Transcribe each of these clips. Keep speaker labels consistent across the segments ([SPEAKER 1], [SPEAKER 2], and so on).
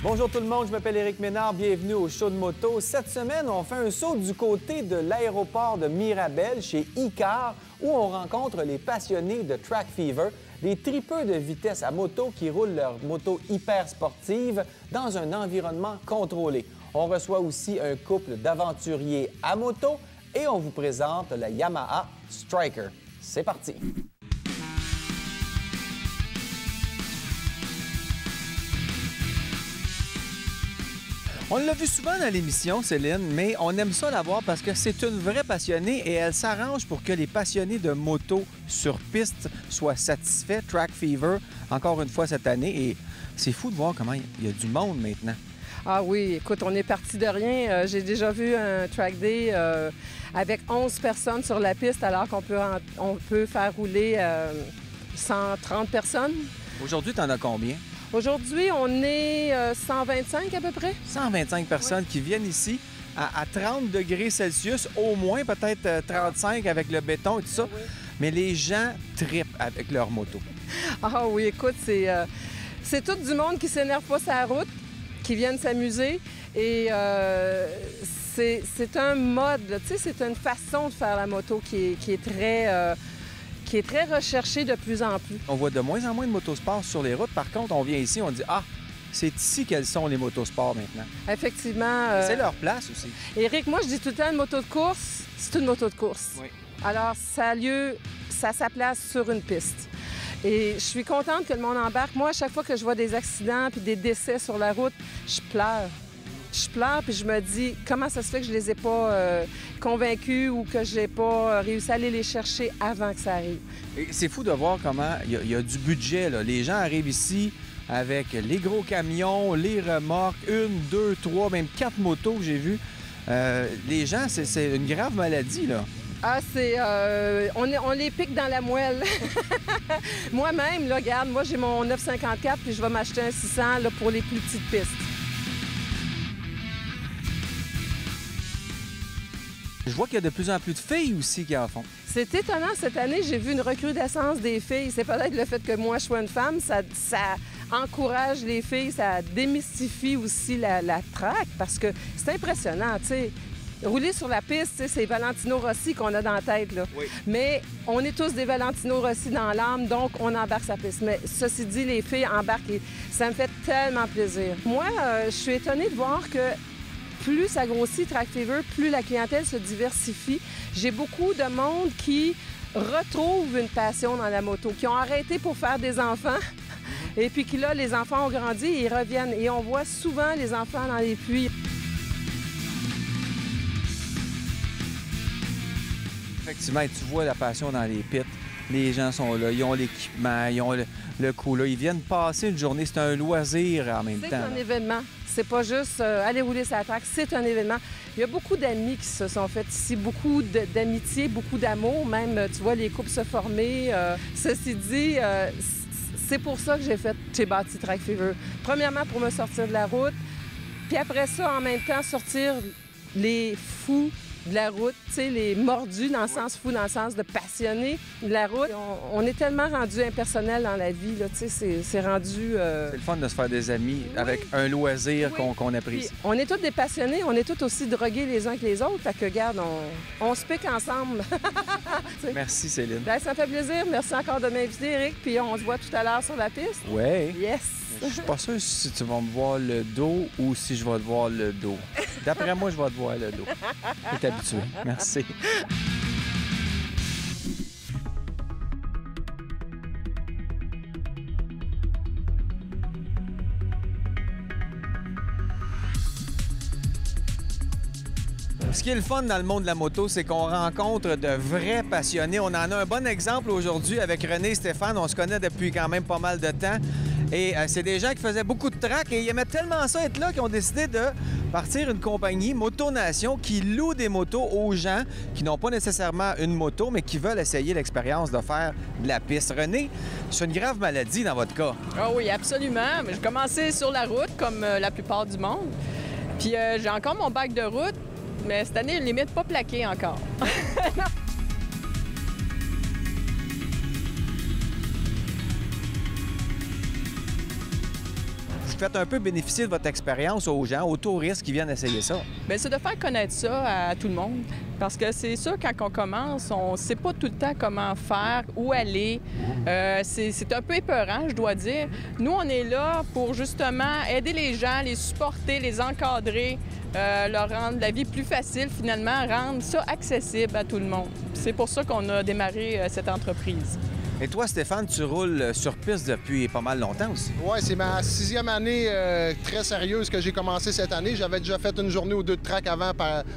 [SPEAKER 1] Bonjour tout le monde, je m'appelle Éric Ménard, bienvenue au show de moto. Cette semaine, on fait un saut du côté de l'aéroport de Mirabel chez Icar où on rencontre les passionnés de Track Fever, des tripeux de vitesse à moto qui roulent leur moto hyper sportive dans un environnement contrôlé. On reçoit aussi un couple d'aventuriers à moto et on vous présente la Yamaha Striker. C'est parti! On l'a vu souvent dans l'émission, Céline, mais on aime ça la voir parce que c'est une vraie passionnée et elle s'arrange pour que les passionnés de moto sur piste soient satisfaits. Track Fever, encore une fois cette année, et c'est fou de voir comment il y a du monde maintenant.
[SPEAKER 2] Ah oui, écoute, on est parti de rien. J'ai déjà vu un track day avec 11 personnes sur la piste alors qu'on peut faire rouler 130 personnes.
[SPEAKER 1] Aujourd'hui, tu en as combien?
[SPEAKER 2] Aujourd'hui, on est 125 à peu près.
[SPEAKER 1] 125 personnes qui viennent ici à 30 degrés Celsius, au moins peut-être 35 avec le béton et tout ça. Oui. Mais les gens trippent avec leur moto.
[SPEAKER 2] Ah oui, écoute, c'est tout du monde qui s'énerve pas sur la route, qui viennent s'amuser. Et c'est un mode, tu sais, c'est une façon de faire la moto qui est très recherché de plus en plus.
[SPEAKER 1] On voit de moins en moins de motosports sur les routes. Par contre, on vient ici, on dit « Ah, c'est ici qu'elles sont les motosports maintenant. »
[SPEAKER 2] Effectivement.
[SPEAKER 1] C'est leur place aussi.
[SPEAKER 2] Éric, moi, je dis tout le temps, une moto de course, c'est une moto de course. Oui. Alors, ça a sa place sur une piste. Et je suis contente que le monde embarque. Moi, à chaque fois que je vois des accidents puis des décès sur la route, je pleure. Je pleure puis je me dis comment ça se fait que je les ai pas convaincus ou que j'ai pas réussi à aller les chercher avant que ça arrive.
[SPEAKER 1] C'est fou de voir comment il y a du budget, là. Les gens arrivent ici avec les gros camions, les remorques, 1, 2, 3, même 4 motos que j'ai vues. Les gens, c'est une grave maladie, là.
[SPEAKER 2] Ah, on les pique dans la moelle. Moi-même, là, regarde, moi j'ai mon 954 puis je vais m'acheter un 600 là, pour les plus petites pistes.
[SPEAKER 1] Je vois qu'il y a de plus en plus de filles aussi qui en font.
[SPEAKER 2] C'est étonnant, cette année, j'ai vu une recrudescence des filles. C'est peut-être le fait que moi, je sois une femme, ça encourage les filles, ça démystifie aussi la track, parce que c'est impressionnant, tu sais. Rouler sur la piste, c'est Valentino Rossi qu'on a dans la tête, là. Oui. Mais on est tous des Valentino Rossi dans l'âme, donc on embarque sa piste. Mais ceci dit, les filles embarquent et ça me fait tellement plaisir. Moi, je suis étonnée de voir que plus ça grossit, Track Fever, plus la clientèle se diversifie. J'ai beaucoup de monde qui retrouvent une passion dans la moto, qui ont arrêté pour faire des enfants. Et puis là, les enfants ont grandi et ils reviennent. Et on voit souvent les enfants dans les puits. Effectivement, tu vois la passion dans les pits. Les gens sont là, ils ont l'équipement, ils ont le coup là. Ils viennent passer une journée. C'est un loisir en même temps. C'est un événement. C'est pas juste aller rouler sa track, c'est un événement. Il y a beaucoup d'amis qui se sont faits ici, beaucoup d'amitié, beaucoup d'amour. Même, tu vois, les couples se former. Ceci dit, c'est pour ça que j'ai bâti Track Fever. Premièrement, pour me sortir de la route. Puis après ça, en même temps, sortir les fous de la route, tu sais, les mordus dans le sens fou, dans le sens de passionnés de la route. On est tellement rendu impersonnel dans la vie, là, tu sais, c'est rendu... C'est
[SPEAKER 1] le fun de se faire des amis avec un loisir qu'on apprécie.
[SPEAKER 2] Puis, on est tous des passionnés, on est tous aussi drogués les uns que les autres, fait que, regarde, on se pique ensemble.
[SPEAKER 1] Merci, Céline.
[SPEAKER 2] Bien, ça me fait plaisir. Merci encore de m'inviter, Éric, puis on se voit tout à l'heure sur la piste.
[SPEAKER 1] Oui.
[SPEAKER 2] Yes!
[SPEAKER 1] Je suis pas sûr si tu vas me voir le dos ou si je vais te voir le dos. D'après moi, je vais te voir le dos. Tu es habitué. Merci. Ce qui est le fun dans le monde de la moto, c'est qu'on rencontre de vrais passionnés. On en a un bon exemple aujourd'hui avec René et Stéphane. On se connaît depuis quand même pas mal de temps. Et c'est des gens qui faisaient beaucoup de track et ils aimaient tellement ça être là qu'ils ont décidé de partir une compagnie, Motonation, qui loue des motos aux gens qui n'ont pas nécessairement une moto, mais qui veulent essayer l'expérience de faire de la piste. René, c'est une grave maladie dans votre cas.
[SPEAKER 3] Ah oui, absolument. J'ai commencé sur la route, comme la plupart du monde. Puis j'ai encore mon bac de route, mais cette année, limite pas plaqué encore.
[SPEAKER 1] faites un peu bénéficier de votre expérience aux gens, aux touristes qui viennent essayer ça?
[SPEAKER 3] Bien, c'est de faire connaître ça à tout le monde. Parce que c'est sûr, quand on commence, on ne sait pas tout le temps comment faire, où aller. C'est un peu épeurant, je dois dire. Nous, on est là pour justement aider les gens, les supporter, les encadrer, leur rendre la vie plus facile, finalement, rendre ça accessible à tout le monde. C'est pour ça qu'on a démarré cette entreprise.
[SPEAKER 1] Et toi, Stéphane, tu roules sur piste depuis pas mal longtemps aussi.
[SPEAKER 4] Oui, c'est ma 6e année très sérieuse que j'ai commencé cette année. J'avais déjà fait une journée ou deux de track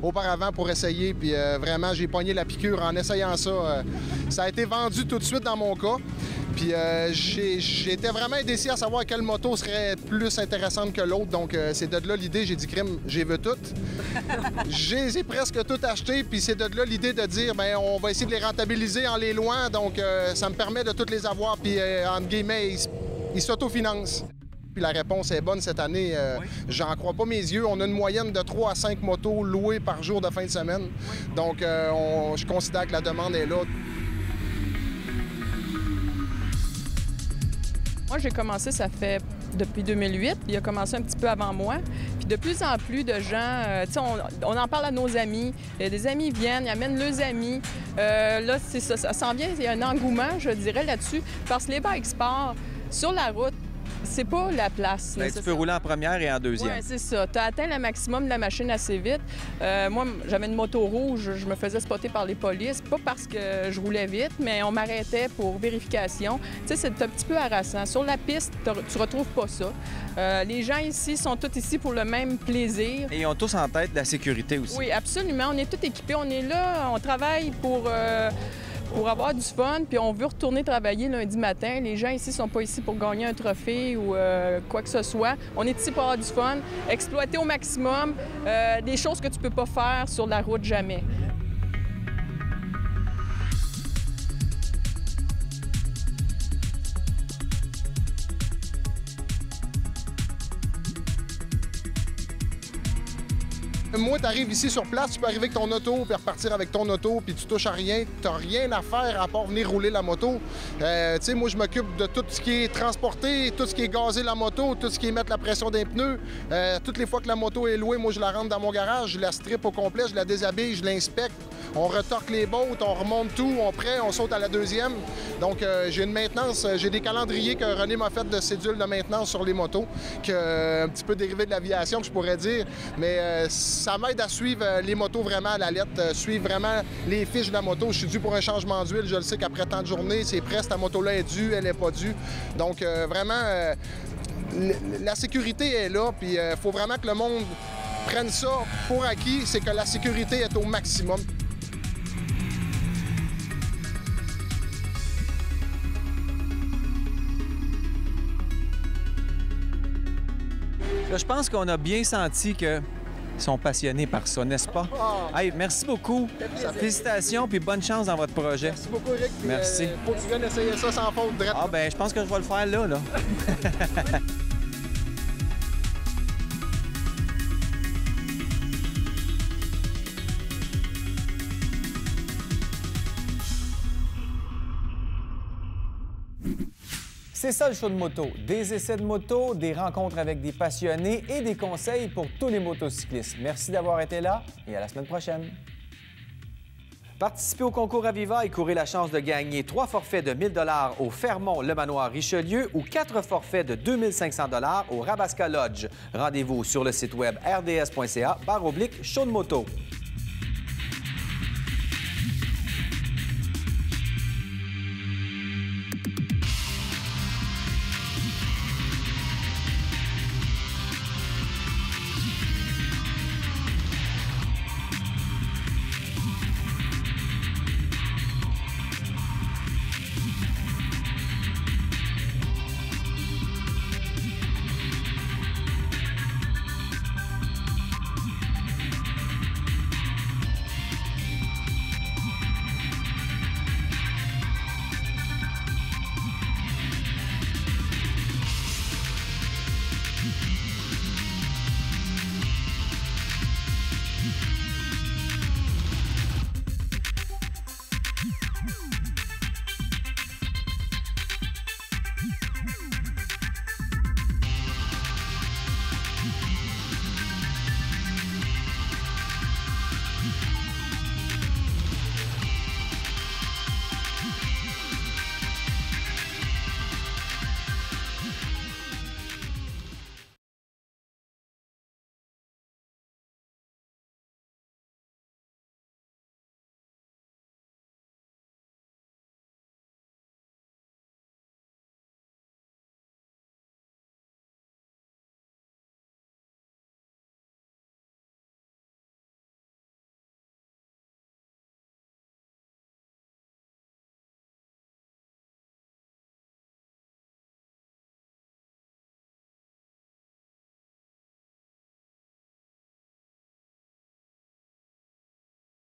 [SPEAKER 4] auparavant pour essayer, puis vraiment, j'ai pogné la piqûre en essayant ça. Ça a été vendu tout de suite dans mon cas. Puis j'étais vraiment indécis à savoir quelle moto serait plus intéressante que l'autre. Donc, c'est de là l'idée. J'ai dit, crime, j'y veux toutes. J'ai presque tout acheté. Puis c'est de là l'idée de dire, bien, on va essayer de les rentabiliser en les louant. Donc, ça me permet de toutes les avoir. Puis, entre guillemets, ils s'autofinancent. Puis la réponse est bonne cette année.
[SPEAKER 1] Oui.
[SPEAKER 4] J'en crois pas mes yeux. On a une moyenne de 3 à 5 motos louées par jour de fin de semaine. Oui. Donc, je considère que la demande est là.
[SPEAKER 3] Moi, j'ai commencé, ça fait depuis 2008. Il a commencé un petit peu avant moi. Puis de plus en plus de gens, tu sais, on en parle à nos amis. Des amis viennent, ils amènent leurs amis. Là, c'est ça, ça s'en vient. Il y a un engouement, je dirais, là-dessus. Parce que les bike sports, sur la route, c'est pas la place.
[SPEAKER 1] Bien, tu peux rouler en première et en deuxième.
[SPEAKER 3] Oui, c'est ça. Tu as atteint le maximum de la machine assez vite. Moi, j'avais une moto rouge. Je me faisais spotter par les polices. Pas parce que je roulais vite, mais on m'arrêtait pour vérification. Tu sais, c'est un petit peu harassant. Sur la piste, tu retrouves pas ça. Les gens ici sont tous ici pour le même plaisir.
[SPEAKER 1] Et ils ont tous en tête la sécurité aussi.
[SPEAKER 3] Oui, absolument. On est tous équipés. On est là, on travaille pour avoir du fun, puis on veut retourner travailler lundi matin. Les gens ici sont pas ici pour gagner un trophée ou quoi que ce soit. On est ici pour avoir du fun, exploiter au maximum des choses que tu peux pas faire sur la route jamais.
[SPEAKER 4] Moi, tu arrives ici sur place, tu peux arriver avec ton auto, puis repartir avec ton auto, puis tu touches à rien. Tu n'as rien à faire à part venir rouler la moto. Tu sais, moi, je m'occupe de tout ce qui est transporté, tout ce qui est gazé la moto, tout ce qui est mettre la pression des pneus. Toutes les fois que la moto est louée, moi, je la rentre dans mon garage, je la strip au complet, je la déshabille, je l'inspecte. On retorque les bottes, on remonte tout, on prêt, on saute à la deuxième. Donc, j'ai une maintenance, j'ai des calendriers que René m'a fait de cédules de maintenance sur les motos, un petit peu dérivé de l'aviation, que je pourrais dire. Mais ça m'aide à suivre les motos vraiment à la lettre, suivre vraiment les fiches de la moto. Je suis dû pour un changement d'huile, je le sais qu'après tant de journées, c'est prêt, cette moto-là est due, elle n'est pas due. Donc, vraiment, la sécurité est là, puis il faut vraiment que le monde prenne ça pour acquis, c'est que la sécurité est au maximum.
[SPEAKER 1] Là, je pense qu'on a bien senti qu'ils sont passionnés par ça, n'est-ce pas? Hey, merci beaucoup. Félicitations puis bonne chance dans votre projet.
[SPEAKER 4] Merci beaucoup, Rick.
[SPEAKER 1] Merci.
[SPEAKER 4] Faut que tu viennes essayer ça sans faute, drette.
[SPEAKER 1] Ah ben, je pense que je vais le faire là. C'est ça le show de moto. Des essais de moto, des rencontres avec des passionnés et des conseils pour tous les motocyclistes. Merci d'avoir été là et à la semaine prochaine. Participez au concours Aviva et courez la chance de gagner 3 forfaits de 1 000 $ au Fermont Le Manoir Richelieu ou 4 forfaits de 2 500 $ au Rabasca Lodge. Rendez-vous sur le site web rds.ca/show de moto.